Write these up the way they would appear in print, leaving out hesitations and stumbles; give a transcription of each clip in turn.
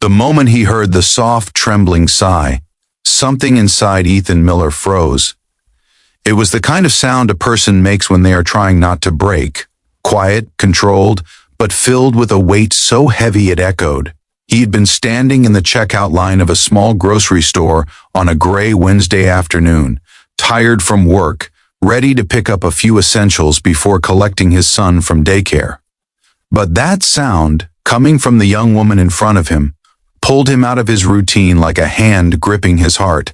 The moment he heard the soft, trembling sigh, something inside Ethan Miller froze. It was the kind of sound a person makes when they are trying not to break, quiet, controlled, but filled with a weight so heavy it echoed. He had been standing in the checkout line of a small grocery store on a gray Wednesday afternoon, tired from work, ready to pick up a few essentials before collecting his son from daycare. But that sound, coming from the young woman in front of him, pulled him out of his routine like a hand gripping his heart.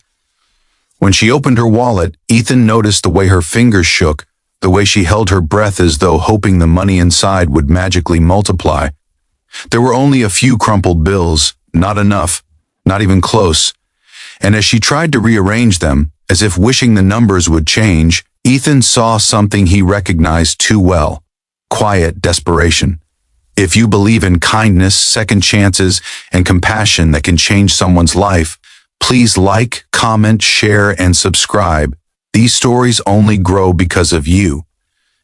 When she opened her wallet, Ethan noticed the way her fingers shook, the way she held her breath as though hoping the money inside would magically multiply. There were only a few crumpled bills, not enough, not even close. And as she tried to rearrange them, as if wishing the numbers would change, Ethan saw something he recognized too well: quiet desperation. If you believe in kindness, second chances, and compassion that can change someone's life, please like, comment, share, and subscribe. These stories only grow because of you.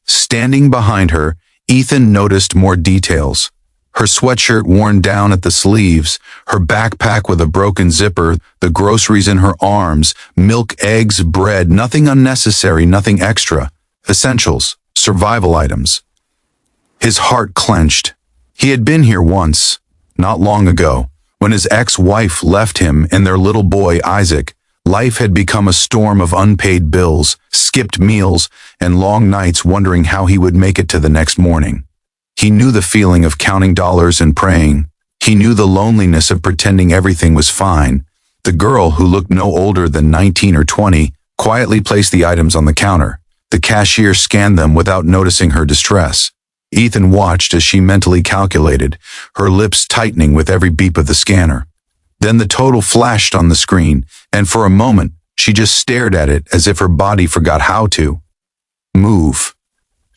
Standing behind her, Ethan noticed more details. Her sweatshirt worn down at the sleeves, her backpack with a broken zipper, the groceries in her arms, milk, eggs, bread, nothing unnecessary, nothing extra. Essentials, survival items. His heart clenched. He had been here once, not long ago, when his ex-wife left him and their little boy Isaac. Life had become a storm of unpaid bills, skipped meals, and long nights wondering how he would make it to the next morning. He knew the feeling of counting dollars and praying. He knew the loneliness of pretending everything was fine. The girl, who looked no older than 19 or 20, quietly placed the items on the counter. The cashier scanned them without noticing her distress. Ethan watched as she mentally calculated, her lips tightening with every beep of the scanner. Then the total flashed on the screen, and for a moment, she just stared at it as if her body forgot how to move.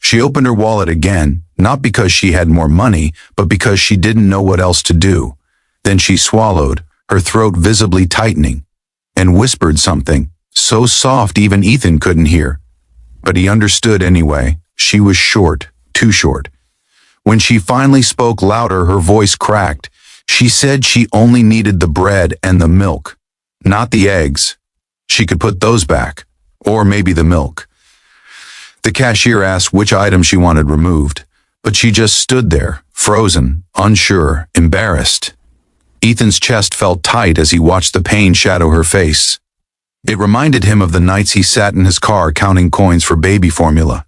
She opened her wallet again, not because she had more money, but because she didn't know what else to do. Then she swallowed, her throat visibly tightening, and whispered something, so soft even Ethan couldn't hear. But he understood anyway. She was short, too short. When she finally spoke louder, her voice cracked. She said she only needed the bread and the milk, not the eggs. She could put those back, or maybe the milk. The cashier asked which item she wanted removed, but she just stood there, frozen, unsure, embarrassed. Ethan's chest felt tight as he watched the pain shadow her face. It reminded him of the nights he sat in his car counting coins for baby formula,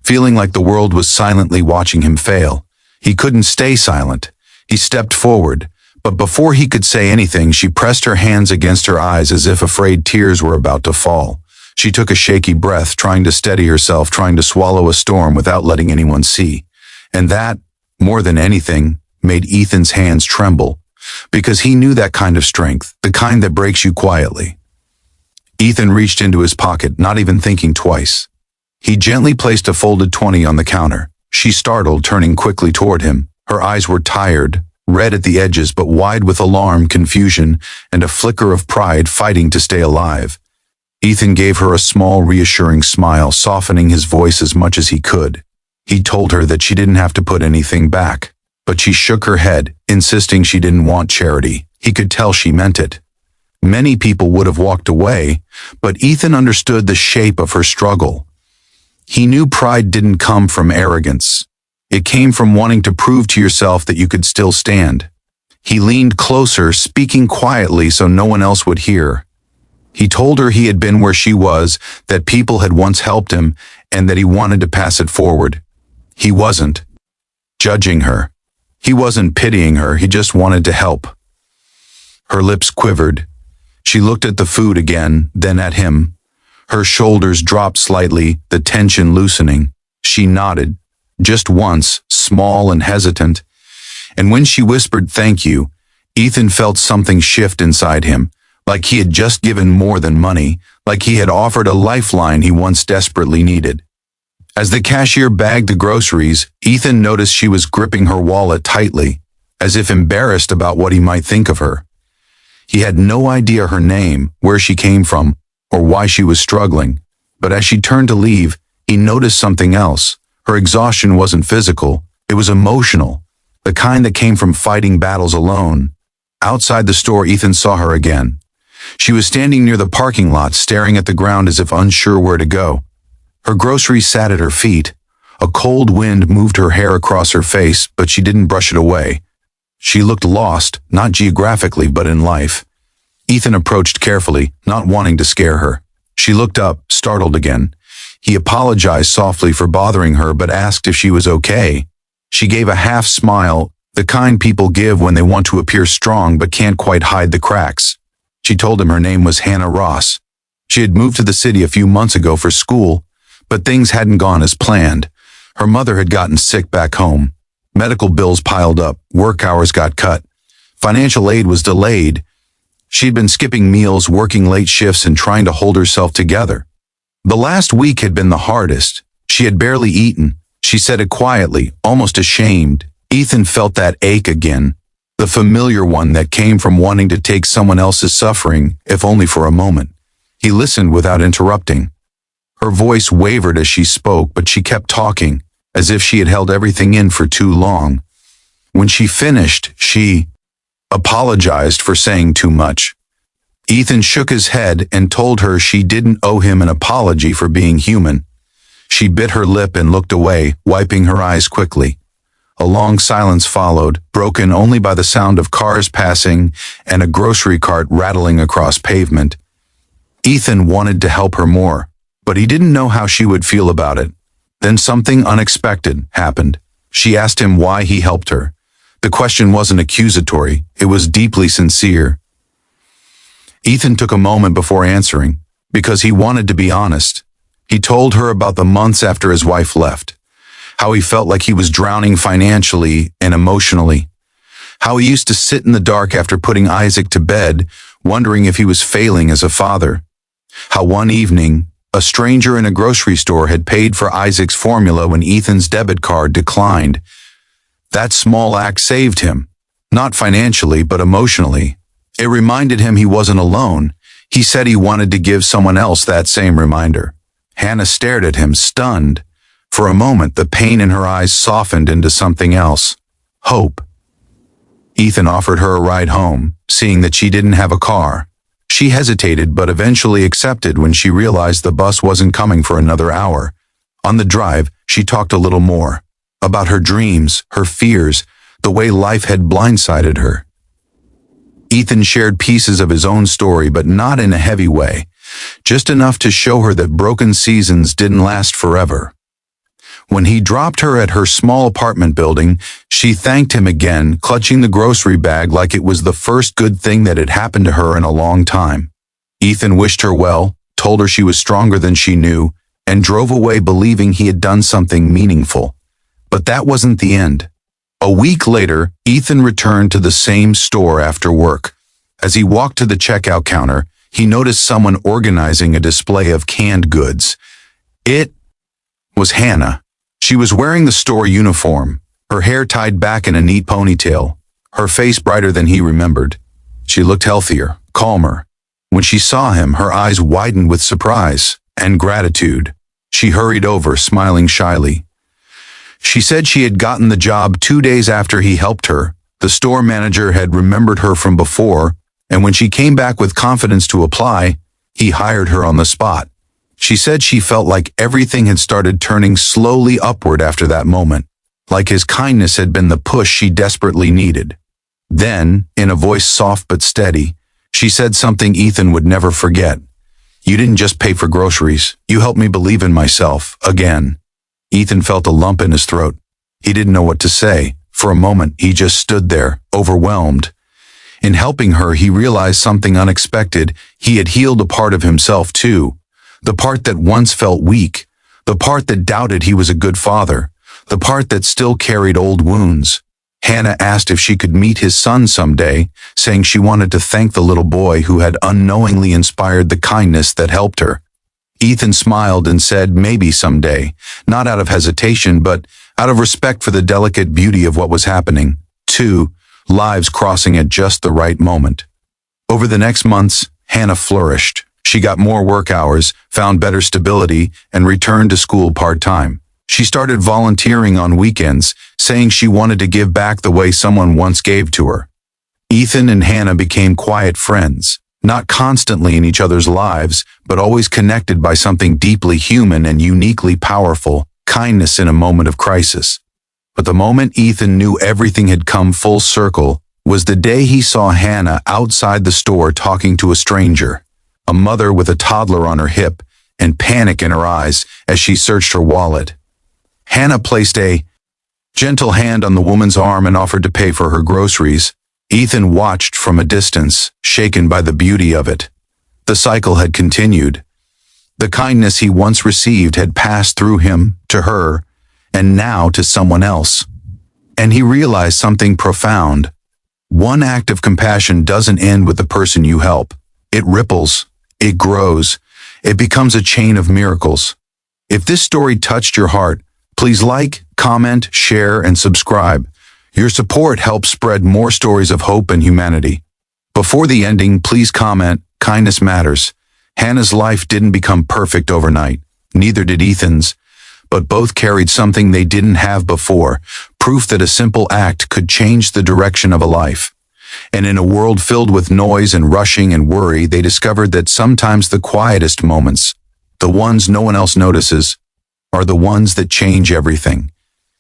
feeling like the world was silently watching him fail. He couldn't stay silent. He stepped forward, but before he could say anything, she pressed her hands against her eyes as if afraid tears were about to fall. She took a shaky breath, trying to steady herself, trying to swallow a storm without letting anyone see. And that, more than anything, made Ethan's hands tremble, because he knew that kind of strength, the kind that breaks you quietly. Ethan reached into his pocket, not even thinking twice. He gently placed a folded 20 on the counter. She startled, turning quickly toward him. Her eyes were tired, red at the edges, but wide with alarm, confusion, and a flicker of pride fighting to stay alive. Ethan gave her a small, reassuring smile, softening his voice as much as he could. He told her that she didn't have to put anything back, but she shook her head, insisting she didn't want charity. He could tell she meant it. Many people would have walked away, but Ethan understood the shape of her struggle. He knew pride didn't come from arrogance. It came from wanting to prove to yourself that you could still stand. He leaned closer, speaking quietly so no one else would hear. He told her he had been where she was, that people had once helped him, and that he wanted to pass it forward. He wasn't judging her. He wasn't pitying her. He just wanted to help. Her lips quivered. She looked at the food again, then at him. Her shoulders dropped slightly, the tension loosening. She nodded, just once, small and hesitant. And when she whispered thank you, Ethan felt something shift inside him, like he had just given more than money, like he had offered a lifeline he once desperately needed. As the cashier bagged the groceries, Ethan noticed she was gripping her wallet tightly, as if embarrassed about what he might think of her. He had no idea her name, where she came from, or why she was struggling, but as she turned to leave, he noticed something else. Her exhaustion wasn't physical, it was emotional, the kind that came from fighting battles alone. Outside the store, Ethan saw her again. She was standing near the parking lot, staring at the ground as if unsure where to go. Her groceries sat at her feet. A cold wind moved her hair across her face, but she didn't brush it away. She looked lost, not geographically, but in life. Ethan approached carefully, not wanting to scare her. She looked up, startled again. He apologized softly for bothering her, but asked if she was okay. She gave a half smile, the kind people give when they want to appear strong but can't quite hide the cracks. She told him her name was Hannah Ross. She had moved to the city a few months ago for school, but things hadn't gone as planned. Her mother had gotten sick back home. Medical bills piled up, work hours got cut. Financial aid was delayed. She'd been skipping meals, working late shifts, and trying to hold herself together. The last week had been the hardest. She had barely eaten. She said it quietly, almost ashamed. Ethan felt that ache again, the familiar one that came from wanting to take someone else's suffering, if only for a moment. He listened without interrupting. Her voice wavered as she spoke, but she kept talking, as if she had held everything in for too long. When she finished, she apologized for saying too much. Ethan shook his head and told her she didn't owe him an apology for being human. She bit her lip and looked away, wiping her eyes quickly. A long silence followed, broken only by the sound of cars passing and a grocery cart rattling across pavement. Ethan wanted to help her more, but he didn't know how she would feel about it. Then something unexpected happened. She asked him why he helped her. The question wasn't accusatory, it was deeply sincere. Ethan took a moment before answering, because he wanted to be honest. He told her about the months after his wife left, how he felt like he was drowning financially and emotionally, how he used to sit in the dark after putting Isaac to bed, wondering if he was failing as a father, how one evening, a stranger in a grocery store had paid for Isaac's formula when Ethan's debit card declined. That small act saved him, not financially but emotionally. It reminded him he wasn't alone. He said he wanted to give someone else that same reminder. Hannah stared at him, stunned. For a moment, the pain in her eyes softened into something else. Hope. Ethan offered her a ride home, seeing that she didn't have a car. She hesitated but eventually accepted when she realized the bus wasn't coming for another hour. On the drive, she talked a little more. About her dreams, her fears, the way life had blindsided her. Ethan shared pieces of his own story, but not in a heavy way, just enough to show her that broken seasons didn't last forever. When he dropped her at her small apartment building, she thanked him again, clutching the grocery bag like it was the first good thing that had happened to her in a long time. Ethan wished her well, told her she was stronger than she knew, and drove away believing he had done something meaningful. But that wasn't the end. A week later, Ethan returned to the same store after work. As he walked to the checkout counter, he noticed someone organizing a display of canned goods. It was Hannah. She was wearing the store uniform, her hair tied back in a neat ponytail, her face brighter than he remembered. She looked healthier, calmer. When she saw him, her eyes widened with surprise and gratitude. She hurried over, smiling shyly. She said she had gotten the job 2 days after he helped her. The store manager had remembered her from before, and when she came back with confidence to apply, he hired her on the spot. She said she felt like everything had started turning slowly upward after that moment, like his kindness had been the push she desperately needed. Then, in a voice soft but steady, she said something Ethan would never forget. "You didn't just pay for groceries. You helped me believe in myself, again." Ethan felt a lump in his throat. He didn't know what to say. For a moment, he just stood there, overwhelmed. In helping her, he realized something unexpected. He had healed a part of himself, too. The part that once felt weak. The part that doubted he was a good father. The part that still carried old wounds. Hannah asked if she could meet his son someday, saying she wanted to thank the little boy who had unknowingly inspired the kindness that helped her. Ethan smiled and said maybe someday, not out of hesitation, but out of respect for the delicate beauty of what was happening. 2 lives crossing at just the right moment. Over the next months, Hannah flourished. She got more work hours, found better stability, and returned to school part-time. She started volunteering on weekends, saying she wanted to give back the way someone once gave to her. Ethan and Hannah became quiet friends, not constantly in each other's lives, but always connected by something deeply human and uniquely powerful, kindness in a moment of crisis. But the moment Ethan knew everything had come full circle was the day he saw Hannah outside the store talking to a stranger, a mother with a toddler on her hip and panic in her eyes as she searched her wallet. Hannah placed a gentle hand on the woman's arm and offered to pay for her groceries. Ethan watched from a distance, shaken by the beauty of it. The cycle had continued. The kindness he once received had passed through him, to her, and now to someone else. And he realized something profound. One act of compassion doesn't end with the person you help. It ripples, it grows, it becomes a chain of miracles. If this story touched your heart, please like, comment, share, and subscribe. Your support helps spread more stories of hope and humanity. Before the ending, please comment, kindness matters. Hannah's life didn't become perfect overnight. Neither did Ethan's. But both carried something they didn't have before, proof that a simple act could change the direction of a life. And in a world filled with noise and rushing and worry, they discovered that sometimes the quietest moments, the ones no one else notices, are the ones that change everything.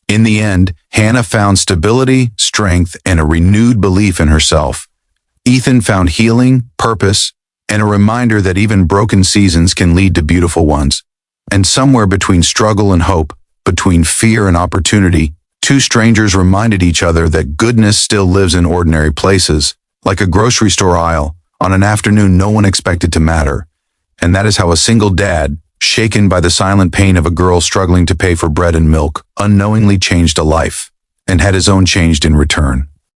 In the end, Hannah found stability, strength, and a renewed belief in herself. Ethan found healing, purpose, and a reminder that even broken seasons can lead to beautiful ones. And somewhere between struggle and hope, between fear and opportunity, two strangers reminded each other that goodness still lives in ordinary places, like a grocery store aisle, on an afternoon no one expected to matter. And that is how a single dad, shaken by the silent pain of a girl struggling to pay for bread and milk, unknowingly changed a life, and had his own changed in return.